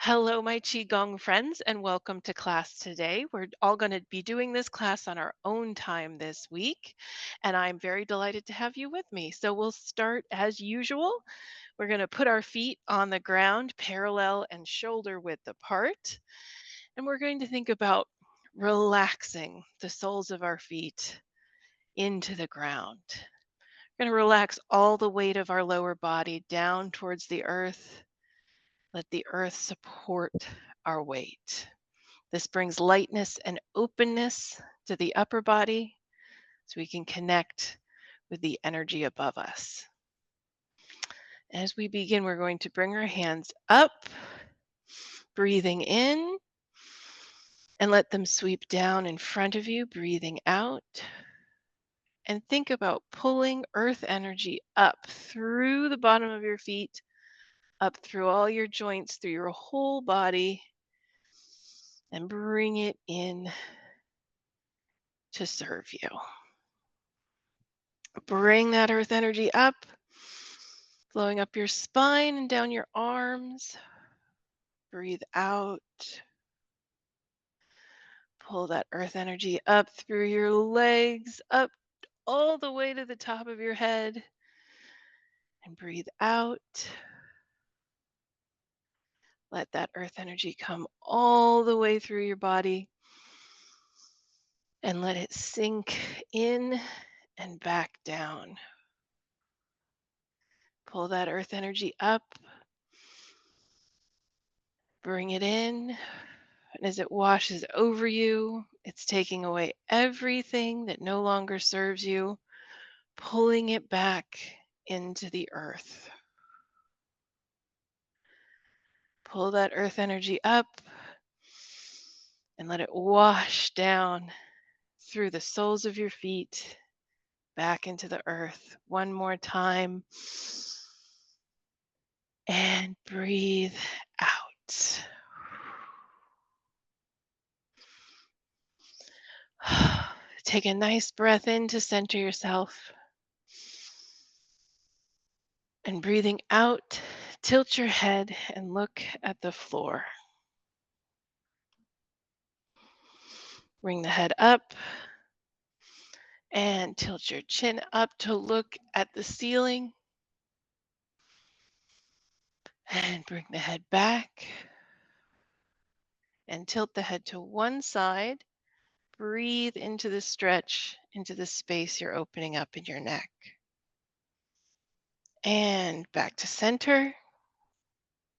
Hello, my Qigong friends, and welcome to class today. We're all going to be doing this class on our own time this week, and I'm very delighted to have you with me. So we'll start as usual. We're going to put our feet on the ground, parallel and shoulder width apart, and we're going to think about relaxing the soles of our feet into the ground. We're going to relax all the weight of our lower body down towards the earth. Let the earth support our weight. This brings lightness and openness to the upper body so we can connect with the energy above us. As we begin, we're going to bring our hands up, breathing in, and let them sweep down in front of you, breathing out. And think about pulling earth energy up through the bottom of your feet, up through all your joints, through your whole body, and bring it in to serve you. Bring that earth energy up, flowing up your spine and down your arms. Breathe out. Pull that earth energy up through your legs, up all the way to the top of your head. And breathe out. Let that earth energy come all the way through your body. And let it sink in and back down. Pull that earth energy up. Bring it in. And as it washes over you, it's taking away everything that no longer serves you, pulling it back into the earth. Pull that earth energy up and let it wash down through the soles of your feet back into the earth. One more time. And breathe out. Take a nice breath in to center yourself. And breathing out, tilt your head and look at the floor. Bring the head up and tilt your chin up to look at the ceiling. And bring the head back and tilt the head to one side. Breathe into the stretch, into the space you're opening up in your neck. And back to center.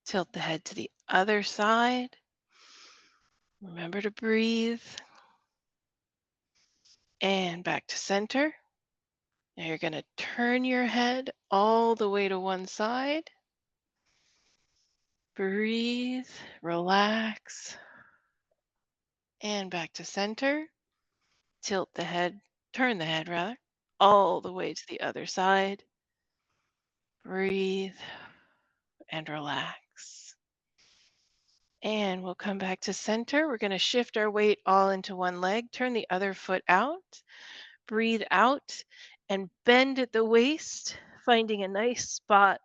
Tilt the head to the other side. Remember to breathe. And back to center. Now you're going to turn your head all the way to one side. Breathe, relax, and back to center. Tilt the head, turn the head rather, all the way to the other side. Breathe and relax. And we'll come back to center. We're going to shift our weight all into one leg. Turn the other foot out. Breathe out and bend at the waist, finding a nice spot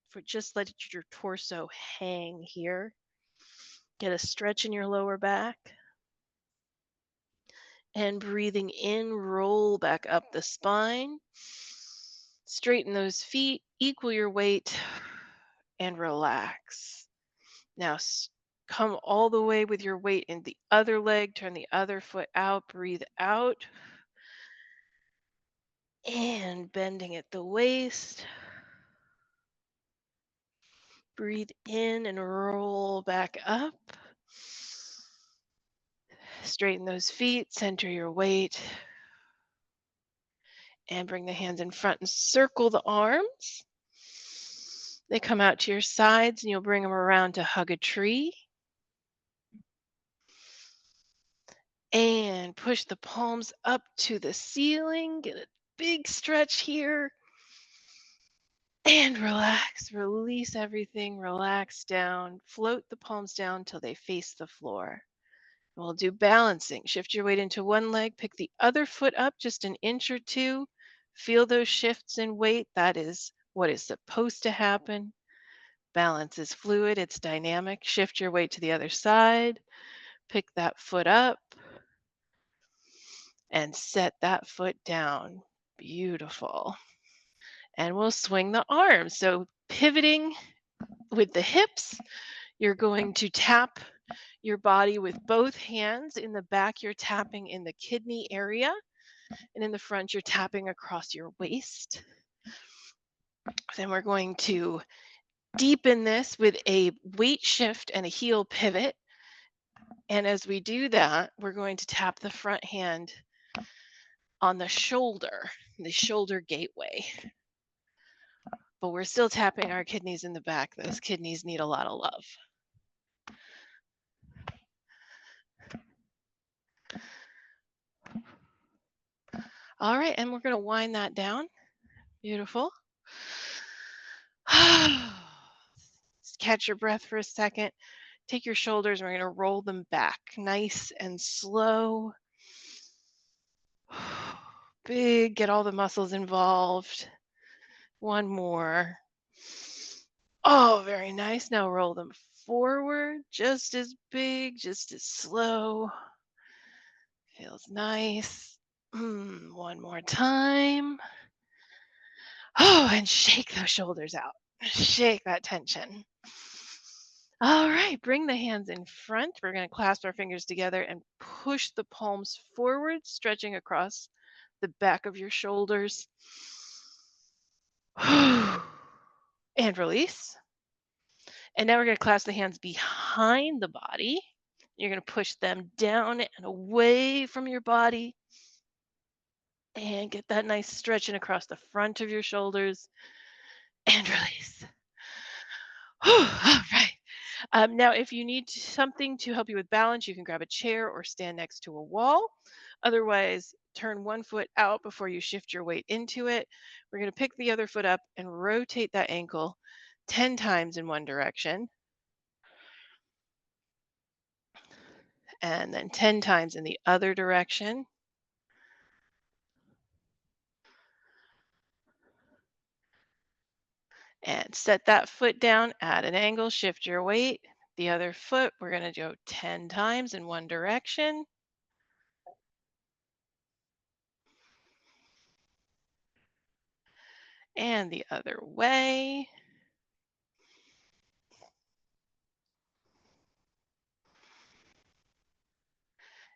for just let your torso hang here. Get a stretch in your lower back. And breathing in, roll back up the spine. Straighten those feet, equal your weight, and relax. Now come all the way with your weight in the other leg. Turn the other foot out. Breathe out. And bending at the waist. Breathe in and roll back up. Straighten those feet, center your weight. And bring the hands in front and circle the arms. They come out to your sides and you'll bring them around to hug a tree. And push the palms up to the ceiling. Get a big stretch here. And relax, release everything, relax down. Float the palms down till they face the floor. We'll do balancing. Shift your weight into one leg, pick the other foot up just an inch or two. Feel those shifts in weight. That is what is supposed to happen. Balance is fluid, it's dynamic. Shift your weight to the other side, pick that foot up, and set that foot down. Beautiful. And we'll swing the arms. So pivoting with the hips, you're going to tap your body with both hands. In the back, you're tapping in the kidney area, and in the front, you're tapping across your waist. Then we're going to deepen this with a weight shift and a heel pivot. And as we do that, we're going to tap the front hand on the shoulder gateway. But we're still tapping our kidneys in the back. Those kidneys need a lot of love. All right, and we're going to wind that down. Beautiful. Just catch your breath for a second. Take your shoulders, and we're going to roll them back nice and slow. Big, get all the muscles involved. One more. Oh, very nice. Now roll them forward, just as big, just as slow. Feels nice. One more time. Oh, and shake those shoulders out. Shake that tension. All right, bring the hands in front. We're going to clasp our fingers together and push the palms forward, stretching across the back of your shoulders. And release. And now we're going to clasp the hands behind the body. You're going to push them down and away from your body. And get that nice stretching across the front of your shoulders. And release. All right. Now, if you need something to help you with balance, you can grab a chair or stand next to a wall. Otherwise, turn one foot out before you shift your weight into it. We're going to pick the other foot up and rotate that ankle 10 times in one direction, and then 10 times in the other direction. And set that foot down at an angle, shift your weight. The other foot, we're going to go 10 times in one direction. And the other way.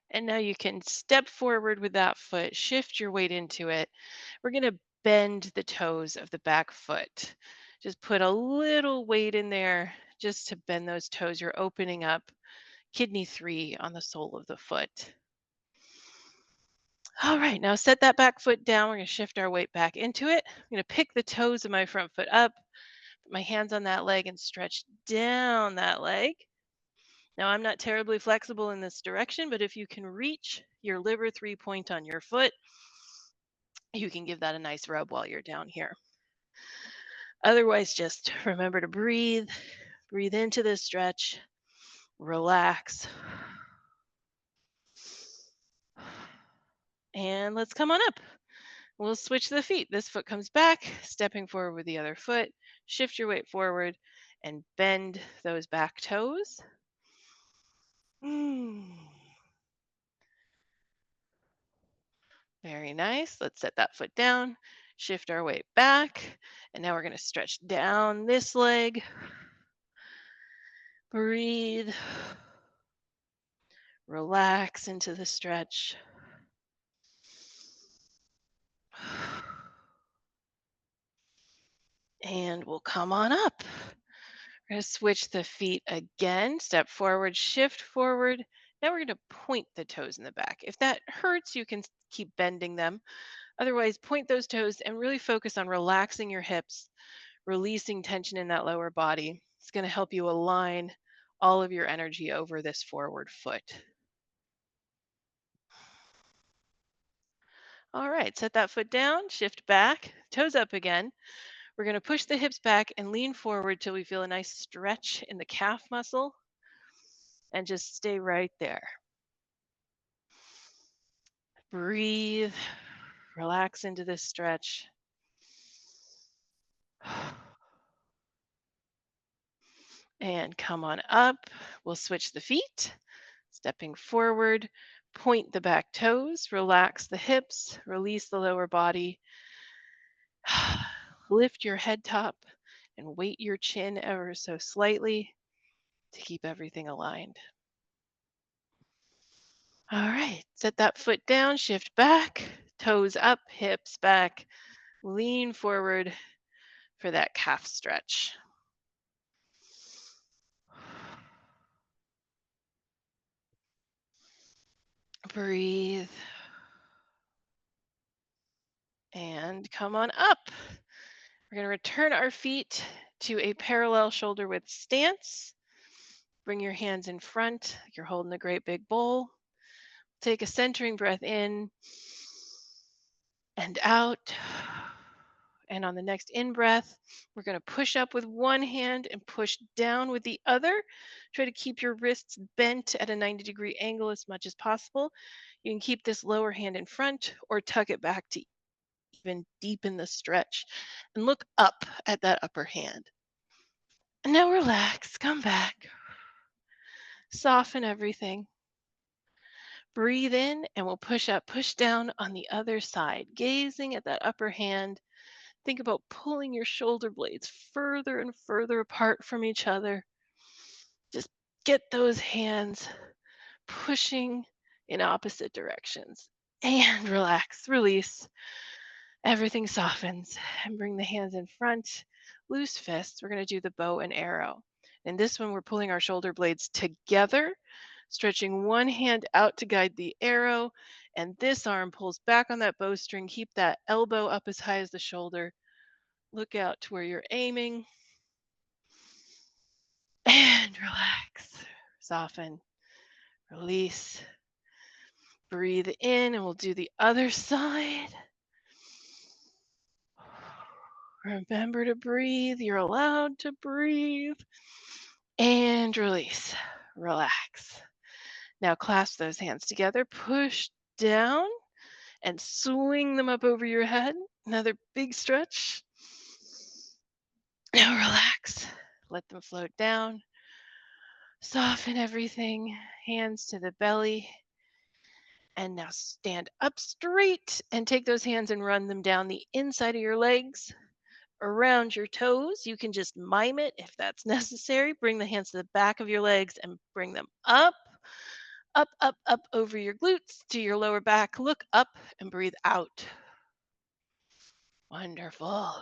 And now you can step forward with that foot, shift your weight into it. We're going to bend the toes of the back foot. Just put a little weight in there just to bend those toes. You're opening up kidney 3 on the sole of the foot. All right, now set that back foot down. We're going to shift our weight back into it. I'm going to pick the toes of my front foot up, put my hands on that leg and stretch down that leg. Now, I'm not terribly flexible in this direction, but if you can reach your liver 3 point on your foot, you can give that a nice rub while you're down here. Otherwise, just remember to breathe. Breathe into this stretch. Relax. And let's come on up. We'll switch the feet. This foot comes back, stepping forward with the other foot. Shift your weight forward and bend those back toes. Very nice. Let's set that foot down, shift our weight back, and now we're going to stretch down this leg. Breathe. Relax into the stretch. And we'll come on up. We're going to switch the feet again. Step forward, shift forward. Now we're going to point the toes in the back. If that hurts, you can keep bending them. Otherwise, point those toes and really focus on relaxing your hips, releasing tension in that lower body. It's going to help you align all of your energy over this forward foot. All right, set that foot down, shift back, toes up again. We're going to push the hips back and lean forward till we feel a nice stretch in the calf muscle, and just stay right there. Breathe, relax into this stretch. And come on up. We'll switch the feet. Stepping forward, point the back toes, relax the hips, release the lower body. Lift your head top and weight your chin ever so slightly to keep everything aligned. All right, set that foot down, shift back, toes up, hips back, lean forward for that calf stretch. Breathe and come on up. We're going to return our feet to a parallel shoulder width stance. Bring your hands in front. You're holding a great big bowl. Take a centering breath in and out. And on the next in breath, we're going to push up with one hand and push down with the other. Try to keep your wrists bent at a 90-degree angle as much as possible. You can keep this lower hand in front or tuck it back to even deepen the stretch. And look up at that upper hand. And now relax, come back. Soften everything. Breathe in and we'll push up, push down on the other side. Gazing at that upper hand, think about pulling your shoulder blades further and further apart from each other. Just get those hands pushing in opposite directions. And relax, release. Everything softens and bring the hands in front. Loose fists. We're going to do the bow and arrow. And this one, we're pulling our shoulder blades together, stretching one hand out to guide the arrow. And this arm pulls back on that bowstring. Keep that elbow up as high as the shoulder. Look out to where you're aiming. And relax. Soften. Release. Breathe in, and we'll do the other side. Remember to breathe. You're allowed to breathe. And release. Relax. Now clasp those hands together. Push down and swing them up over your head. Another big stretch. Now relax. Let them float down. Soften everything. Hands to the belly. And now stand up straight and take those hands and run them down the inside of your legs, around your toes. You can just mime it if that's necessary. Bring the hands to the back of your legs and bring them up, up, up, up over your glutes to your lower back. Look up and breathe out. Wonderful.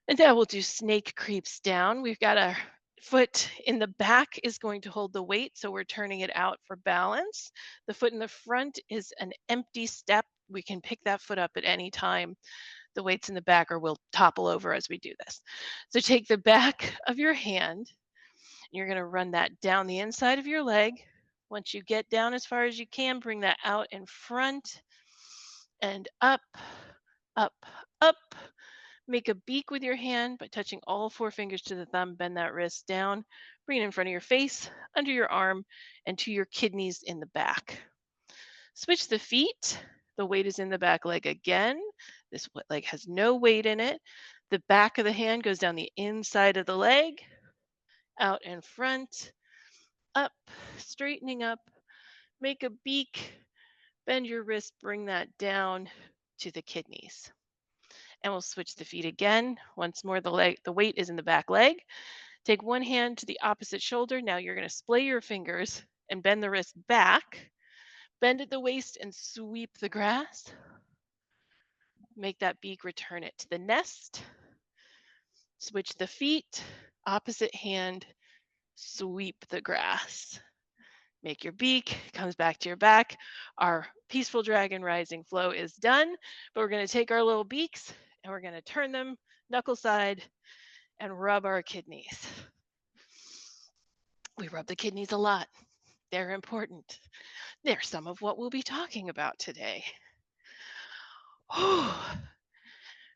And now we'll do snake creeps down. We've got our foot in the back is going to hold the weight, so we're turning it out for balance. The foot in the front is an empty step. We can pick that foot up at any time. The weight's in the back or we'll topple over as we do this. So take the back of your hand, and you're going to run that down the inside of your leg. Once you get down as far as you can, bring that out in front and up, up, up. Make a beak with your hand by touching all four fingers to the thumb. Bend that wrist down. Bring it in front of your face, under your arm, and to your kidneys in the back. Switch the feet. The weight is in the back leg again. This leg has no weight in it. The back of the hand goes down the inside of the leg, out in front, up, straightening up. Make a beak. Bend your wrist. Bring that down to the kidneys. And we'll switch the feet again. Once more, the weight is in the back leg. Take one hand to the opposite shoulder. Now you're going to splay your fingers and bend the wrist back. Bend at the waist and sweep the grass. Make that beak, return it to the nest. Switch the feet, opposite hand, sweep the grass. Make your beak, comes back to your back. Our Peaceful Dragon Rising flow is done, but we're going to take our little beaks and we're going to turn them knuckle side and rub our kidneys. We rub the kidneys a lot. They're important. They're some of what we'll be talking about today.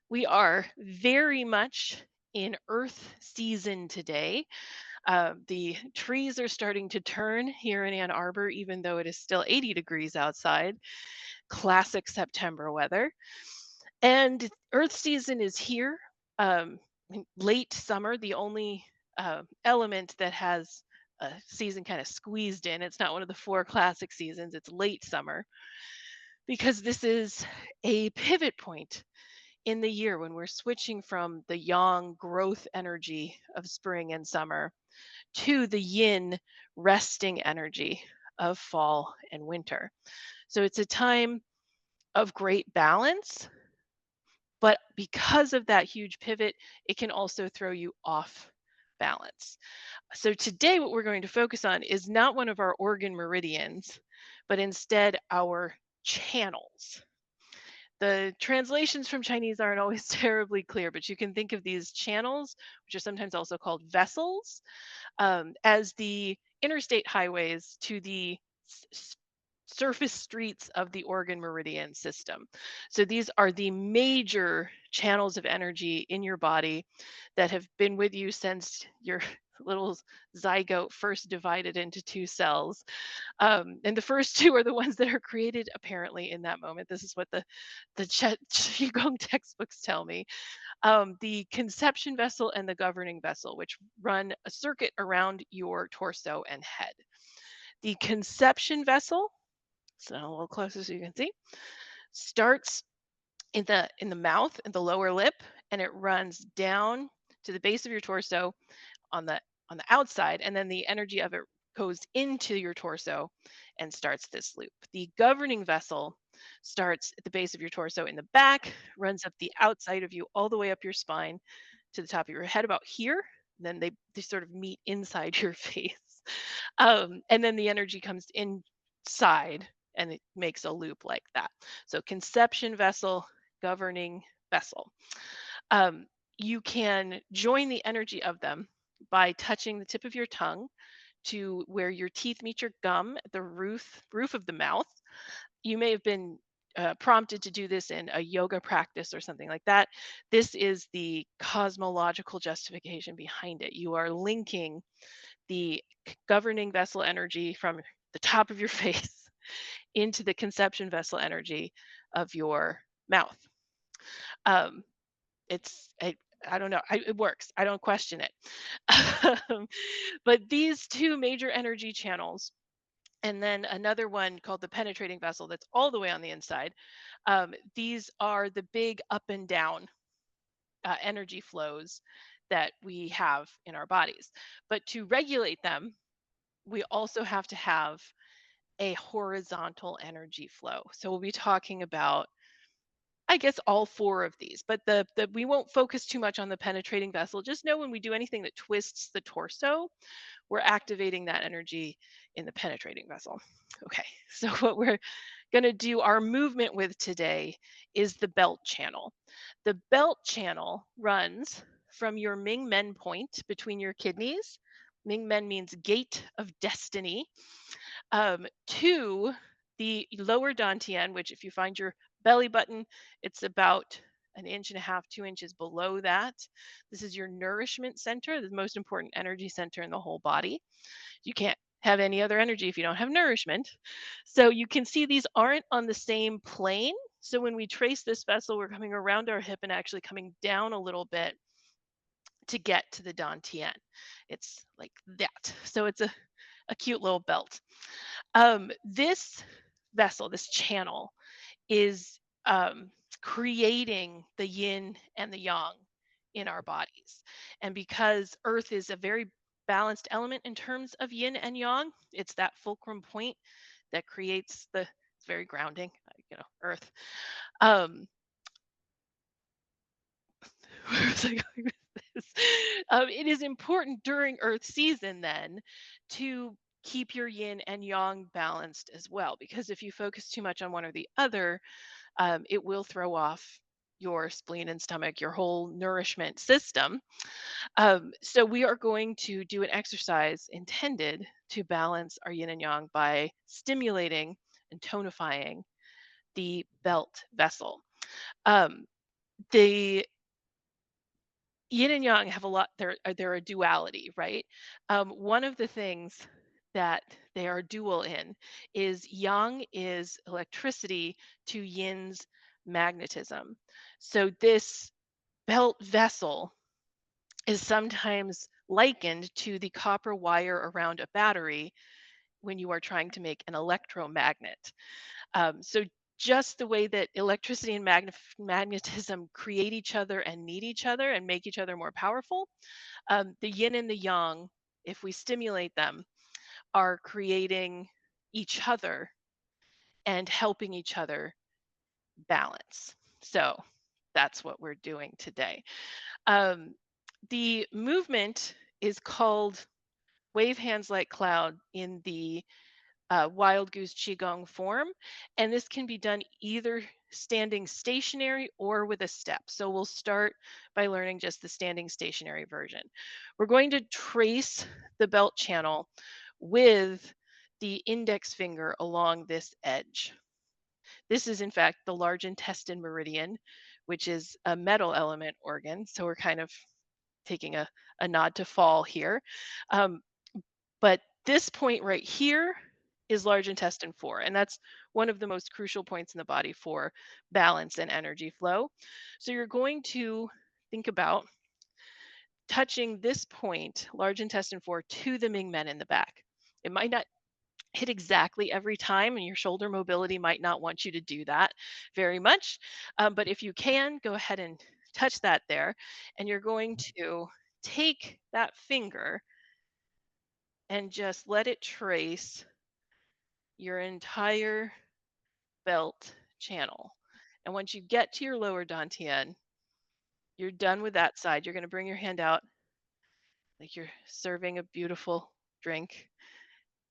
We are very much in Earth season today. The trees are starting to turn here in Ann Arbor, even though it is still 80 degrees outside. Classic September weather. And Earth season is here. Late summer, the only element that has a season kind of squeezed in. It's not one of the four classic seasons, it's late summer, because this is a pivot point in the year when we're switching from the yang growth energy of spring and summer to the yin resting energy of fall and winter. So it's a time of great balance, but because of that huge pivot, it can also throw you off balance. So today, what we're going to focus on is not one of our organ meridians, but instead our channels. The translations from Chinese aren't always terribly clear, but you can think of these channels, which are sometimes also called vessels, as the interstate highways to the surface streets of the organ meridian system. So these are the major channels of energy in your body that have been with you since your little zygote first divided into two cells. And the first two are the ones that are created apparently in that moment. This is what the Qigong textbooks tell me. The conception vessel and the governing vessel, which run a circuit around your torso and head. The conception vessel, so a little closer so you can see, starts in the mouth and the lower lip, and it runs down to the base of your torso on the outside, and then the energy of it goes into your torso and starts this loop. The governing vessel starts at the base of your torso in the back, runs up the outside of you all the way up your spine to the top of your head about here. And then they sort of meet inside your face. And then the energy comes inside and it makes a loop like that. So conception vessel, governing vessel. Um, you can join the energy of them by touching the tip of your tongue to where your teeth meet your gum at the roof of the mouth. You may have been prompted to do this in a yoga practice or something like that. This is the cosmological justification behind it. You are linking the governing vessel energy from the top of your face into the conception vessel energy of your mouth. Um, I don't know. It works. I don't question it. Um, but these two major energy channels, and then another one called the penetrating vessel that's all the way on the inside. These are the big up and down energy flows that we have in our bodies. But to regulate them, we also have to have a horizontal energy flow. So we'll be talking about, I guess, all four of these, but the we won't focus too much on the penetrating vessel. Just know when we do anything that twists the torso, we're activating that energy in the penetrating vessel. Okay, so what we're going to do our movement with today is the belt channel. The belt channel runs from your Ming Men point between your kidneys. Ming Men means gate of destiny, to the lower dantian, which if you find your belly button, it's about an inch and a half, 2 inches below that. This is your nourishment center, the most important energy center in the whole body. You can't have any other energy if you don't have nourishment. So you can see these aren't on the same plane. So when we trace this vessel, we're coming around our hip and actually coming down a little bit to get to the dantian. It's like that. So it's a cute little belt. This vessel, this channel, is creating the yin and the yang in our bodies. And because Earth is a very balanced element in terms of yin and yang, it's that fulcrum point that creates it's very grounding, Earth. Um, where was I going with this? It is important during Earth season then to keep your yin and yang balanced as well, because if you focus too much on one or the other, it will throw off your spleen and stomach, your whole nourishment system. So we are going to do an exercise intended to balance our yin and yang by stimulating and tonifying the belt vessel. The yin and yang have a lot, they're a duality, right? One of the things that they are dual in is yang is electricity to yin's magnetism. So this belt vessel is sometimes likened to the copper wire around a battery when you are trying to make an electromagnet. So just the way that electricity and magnetism create each other and need each other and make each other more powerful, the yin and the yang, if we stimulate them, are creating each other and helping each other balance. So that's what we're doing today. Um, the movement is called wave hands like cloud in the wild goose qigong form, and this can be done either standing stationary or with a step. So we'll start by learning just the standing stationary version. We're going to trace the belt channel with the index finger along this edge. This is in fact the large intestine meridian, which is a metal element organ, so we're kind of taking a nod to fall here. um, but this point right here is large intestine 4, and that's one of the most crucial points in the body for balance and energy flow. So you're going to think about touching this point, large intestine 4, to the Mingmen in the back. It might not hit exactly every time, and your shoulder mobility might not want you to do that very much. But if you can, go ahead and touch that there, and you're going to take that finger and just let it trace your entire belt channel. And once you get to your lower dantian, you're done with that side. You're going to bring your hand out like you're serving a beautiful drink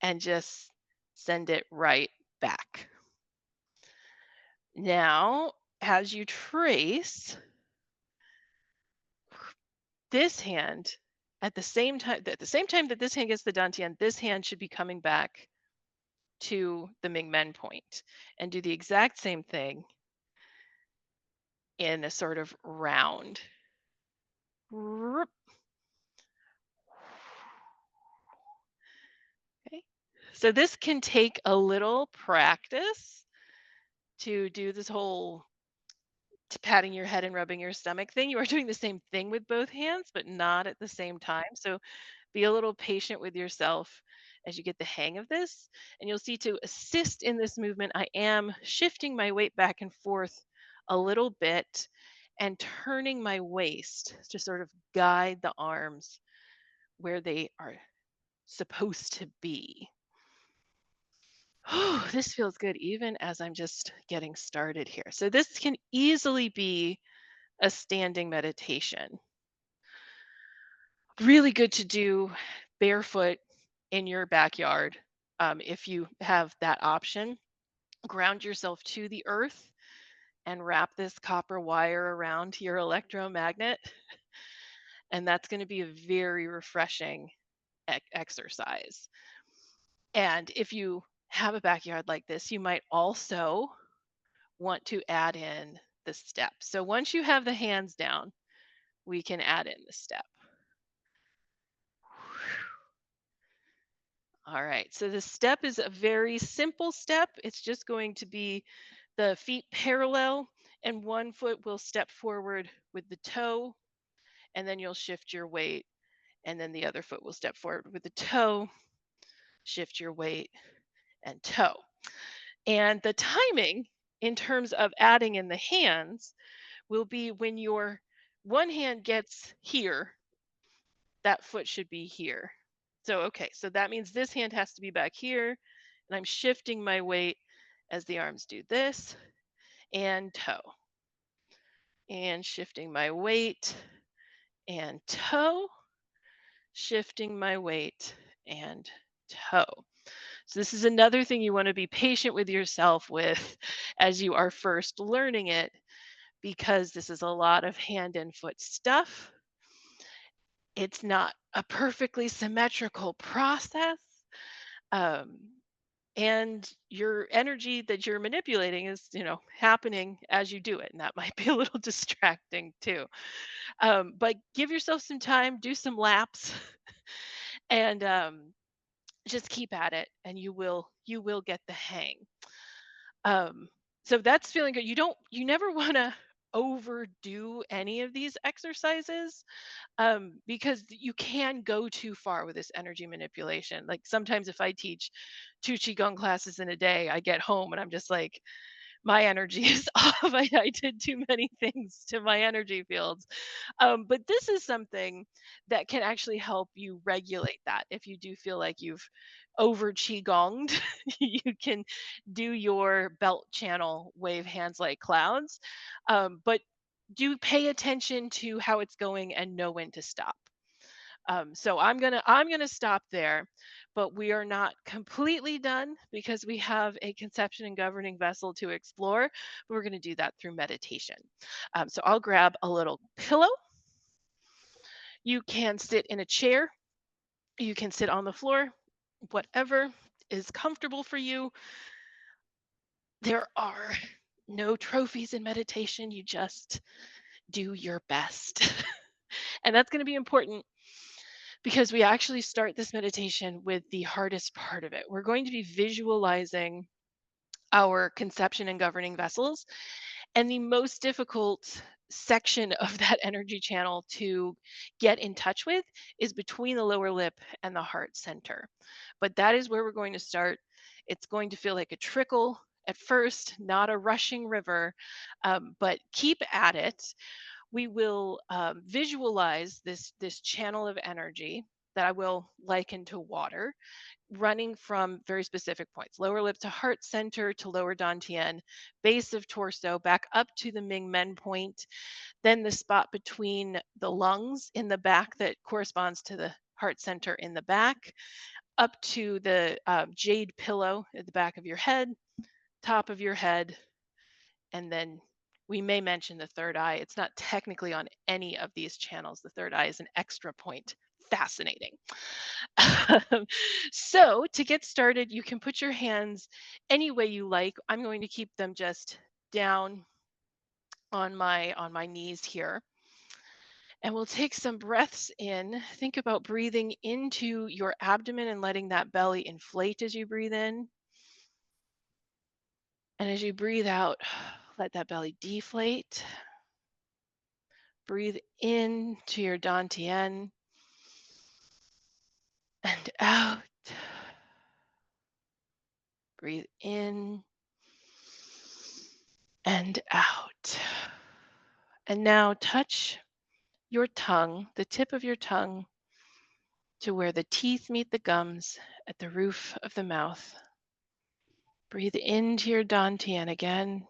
and just send it right back. Now, as you trace this hand, at the same time that this hand gets the dantian, this hand should be coming back to the Mingmen point, and do the exact same thing in a sort of round. Okay. So this can take a little practice to do this whole patting your head and rubbing your stomach thing. You are doing the same thing with both hands, but not at the same time. So be a little patient with yourself as you get the hang of this. And you'll see, to assist in this movement, I am shifting my weight back and forth a little bit and turning my waist to sort of guide the arms where they are supposed to be. Oh, this feels good even as I'm just getting started here. So this can easily be a standing meditation. Really good to do barefoot in your backyard, if you have that option. Ground yourself to the earth and wrap this copper wire around your electromagnet. And that's going to be a very refreshing exercise. And if you have a backyard like this, you might also want to add in the step. So once you have the hands down, we can add in the step. All right, so the step is a very simple step. It's just going to be the feet parallel, and one foot will step forward with the toe, and then you'll shift your weight, and then the other foot will step forward with the toe, shift your weight, and toe. And the timing in terms of adding in the hands will be when your one hand gets here, that foot should be here. So, okay, so that means this hand has to be back here, and I'm shifting my weight as the arms do this, and toe, and shifting my weight, and toe, shifting my weight, and toe. So this is another thing you want to be patient with yourself with as you are first learning it, because this is a lot of hand and foot stuff. It's not a perfectly symmetrical process. Um, and your energy that you're manipulating is, happening as you do it, and that might be a little distracting too. But give yourself some time, do some laps, and just keep at it, and you will get the hang. um, so that's feeling good. You never want to overdo any of these exercises, because you can go too far with this energy manipulation. Like sometimes if I teach 2 qigong classes in a day, I get home and I'm just like, my energy is off. I did too many things to my energy fields. But this is something that can actually help you regulate that. If you do feel like you've over qigonged, you can do your belt channel wave hands like clouds. But do pay attention to how it's going and know when to stop. So I'm gonna stop there, but we are not completely done because we have a conception and governing vessel to explore. We're gonna do that through meditation. So I'll grab a little pillow. You can sit in a chair. You can sit on the floor. Whatever is comfortable for you. There are no trophies in meditation. You just do your best. And that's going to be important because we actually start this meditation with the hardest part of it. We're going to be visualizing our conception and governing vessels. And the most difficult section of that energy channel to get in touch with is between the lower lip and the heart center. But that is where we're going to start. It's going to feel like a trickle at first, not a rushing river, but keep at it. We will visualize this channel of energy that I will liken to water running from very specific points: lower lip to heart center to lower dantian, base of torso back up to the Ming Men point, then the spot between the lungs in the back that corresponds to the heart center in the back, up to the jade pillow at the back of your head, top of your head, and then we may mention the third eye. It's not technically on any of these channels. The third eye is an extra point. Fascinating. So to get started, you can put your hands any way you like. I'm going to keep them just down on my knees here. And we'll take some breaths in. Think about breathing into your abdomen and letting that belly inflate as you breathe in. And as you breathe out, let that belly deflate. Breathe in to your dantian and out. Breathe in and out. And now touch your tongue, the tip of your tongue, to where the teeth meet the gums at the roof of the mouth. Breathe into your dantian again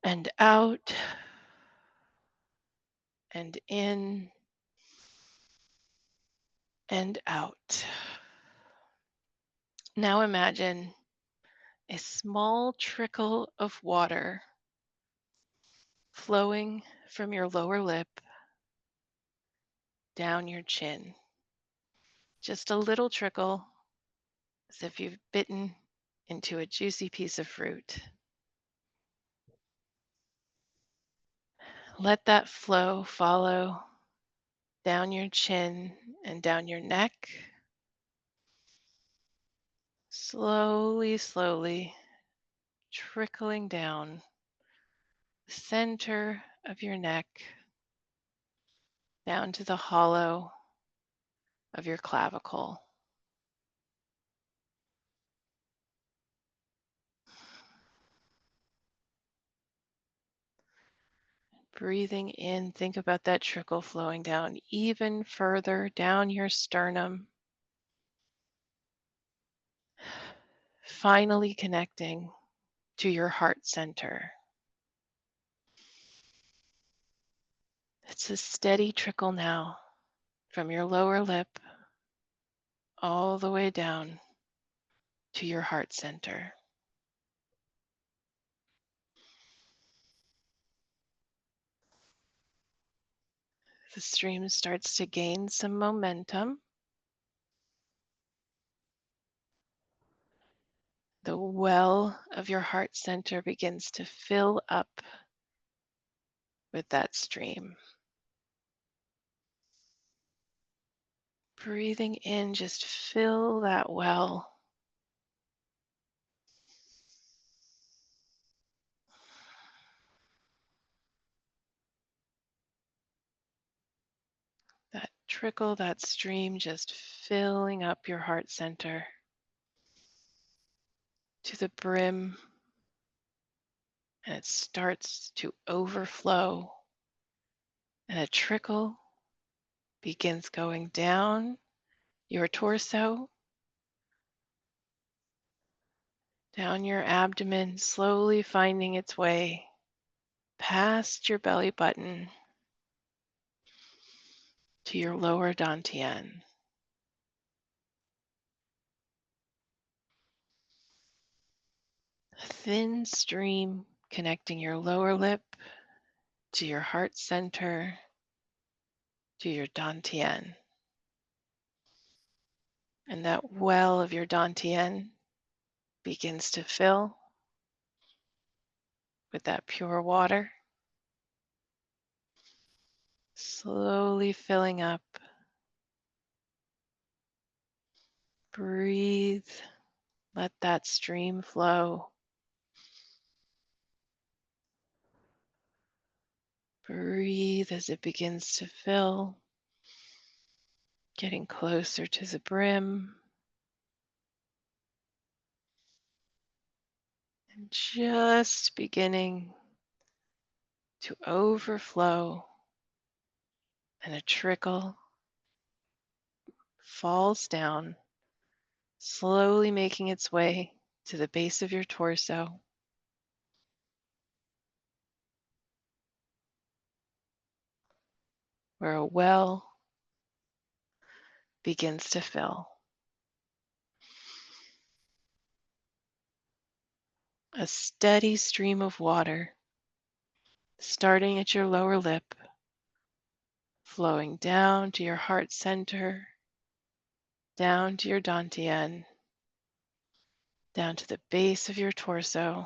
and out and in and out. Now imagine a small trickle of water flowing from your lower lip down your chin. Just a little trickle, as if you've bitten into a juicy piece of fruit. Let that flow follow down your chin and down your neck. Slowly, slowly trickling down the center of your neck, down to the hollow of your clavicle. Breathing in, think about that trickle flowing down even further down your sternum, finally connecting to your heart center. It's a steady trickle now from your lower lip all the way down to your heart center. The stream starts to gain some momentum. The well of your heart center begins to fill up with that stream. Breathing in, just fill that well. Trickle that stream just filling up your heart center to the brim, and it starts to overflow, and a trickle begins going down your torso, down your abdomen, slowly finding its way past your belly button to your lower dantian. A thin stream connecting your lower lip to your heart center, to your dantian. And that well of your dantian begins to fill with that pure water, slowly filling up. Breathe, let that stream flow. Breathe as it begins to fill, getting closer to the brim. And just beginning to overflow, and a trickle falls down, slowly making its way to the base of your torso, where a well begins to fill. A steady stream of water starting at your lower lip, flowing down to your heart center, down to your dantian, down to the base of your torso,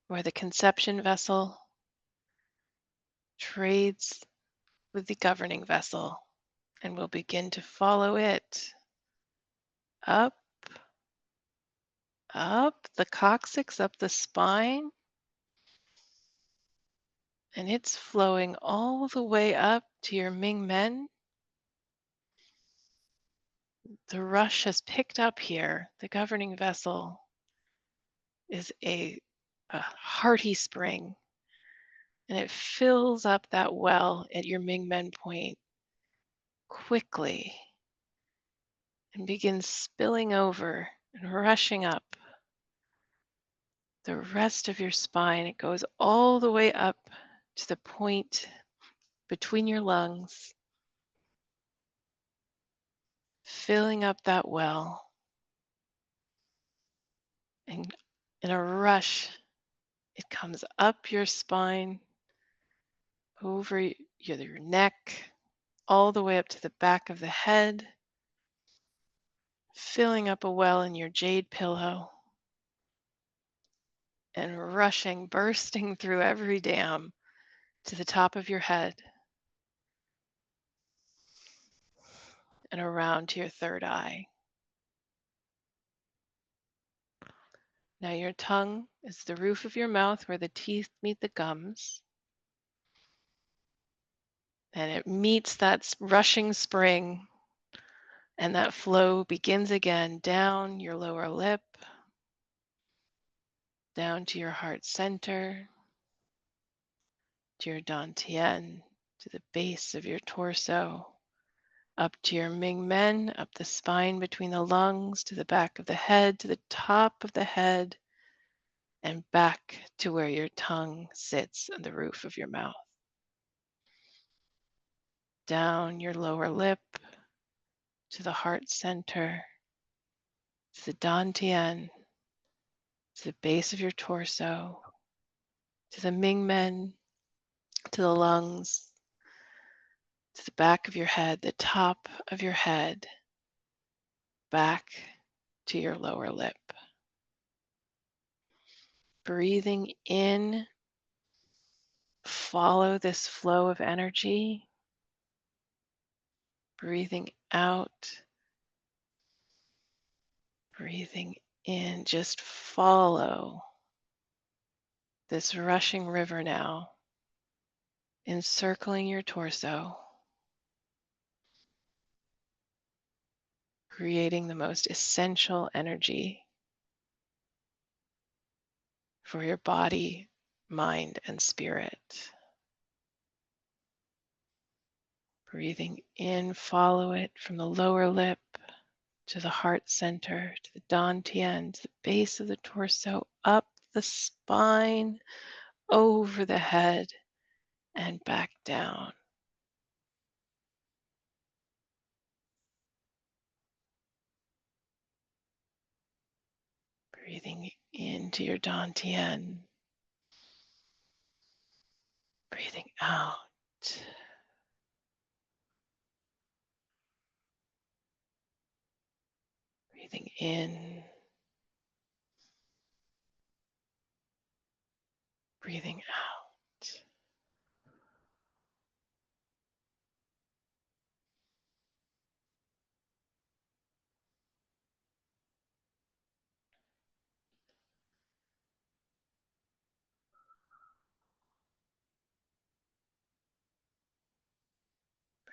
where the conception vessel trades with the governing vessel, and will begin to follow it up, up the coccyx, up the spine, and it's flowing all the way up to your Ming Men. The rush has picked up here. The governing vessel is a hearty spring, and it fills up that well at your Ming Men point quickly and begins spilling over and rushing up the rest of your spine. It goes all the way up to the point between your lungs, filling up that well. And in a rush, it comes up your spine, over your neck, all the way up to the back of the head, filling up a well in your jade pillow, and rushing, bursting through every dam to the top of your head and around to your third eye. Now your tongue is the roof of your mouth where the teeth meet the gums. And it meets that rushing spring, and that flow begins again down your lower lip, down to your heart center, to your dantian, to the base of your torso, up to your Ming Men, up the spine between the lungs, to the back of the head, to the top of the head, and back to where your tongue sits on the roof of your mouth. Down your lower lip, to the heart center, to the dantian, to the base of your torso, to the Ming Men, to the lungs, to the back of your head, the top of your head, back to your lower lip. Breathing in, follow this flow of energy. Breathing out, breathing in, just follow this rushing river now, encircling your torso. creating the most essential energy for your body, mind, and spirit. Breathing in, follow it from the lower lip to the heart center, to the dantian, to the base of the torso, up the spine, over the head, and back down. Breathing into your dantian, breathing out. Breathing in, breathing out.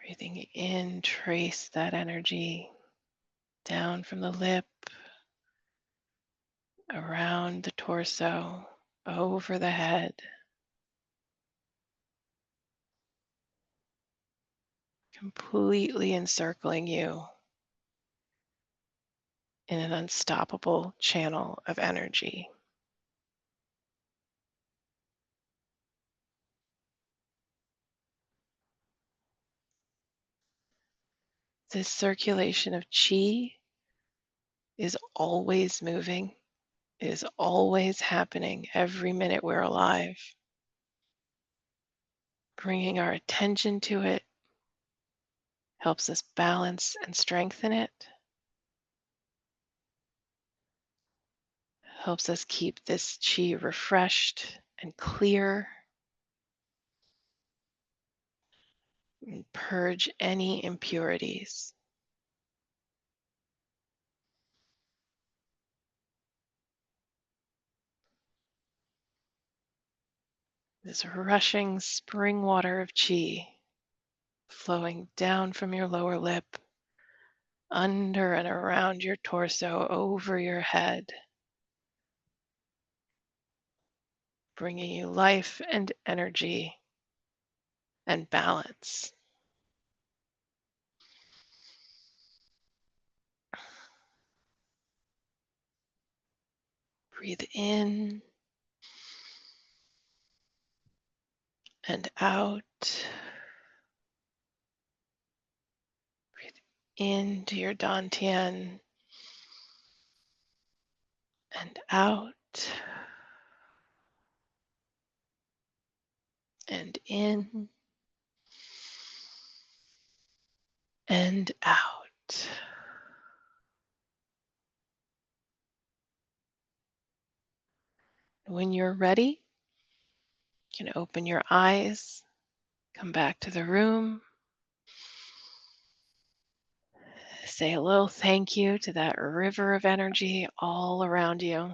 Breathing in, trace that energy down from the lip, around the torso, over the head, completely encircling you in an unstoppable channel of energy. This circulation of chi is always moving, is always happening every minute we're alive. Bringing our attention to it helps us balance and strengthen it, helps us keep this chi refreshed and clear, and purge any impurities. This rushing spring water of chi flowing down from your lower lip, under and around your torso, over your head, bringing you life and energy and balance. Breathe in and out. Breathe into your dantian and out and in and out. When you're ready, you can open your eyes, come back to the room, say a little thank you to that river of energy all around you.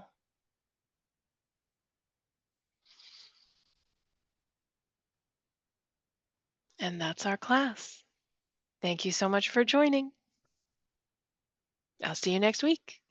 And that's our class. Thank you so much for joining. I'll see you next week.